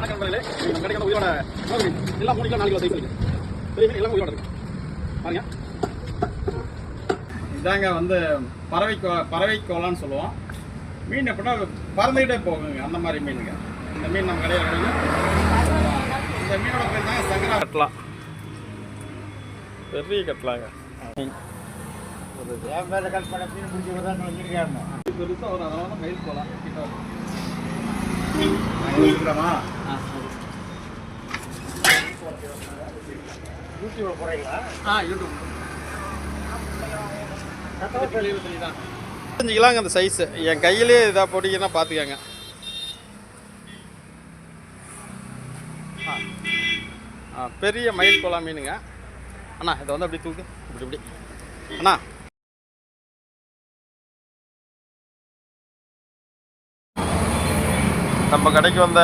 வணக்கம் நண்பர்களே, நம்ம கடைக்கு உயிரோட எல்லாம் 3 கிலோ 4 கிலோ சைஸ் இருக்கு. பெரிய மீன் எல்லாம் உயிரோட இருக்கு பாருங்க. இதாங்க வந்து பறவை கோலான்னு சொல்லுவோம். மீன் எப்படின்னா பறந்துக்கிட்டே போகுங்க, அந்த மாதிரி மீனுங்க. இந்த மீன் நம்ம கடையில் கிடைக்கும். இந்த மீனோட பேர் தாங்க சங்கரா கட்டலாம். பெரிய கட்டலாங்க. பெருசாக ஒரு அதனால மயில் போகலாம் கிட்ட யூடியூப்ல போறீங்களா? யூடியூப் 25 கிலோங்க அந்த சைஸு. என் கையிலே இதாக போட்டிங்கன்னா பார்த்துக்கங்க. பெரிய மயில் கோலா மீனுங்க அண்ணா. இதை வந்து அப்படி தூக்கு, இப்படி அண்ணா. நம்ம கடைக்கு வந்த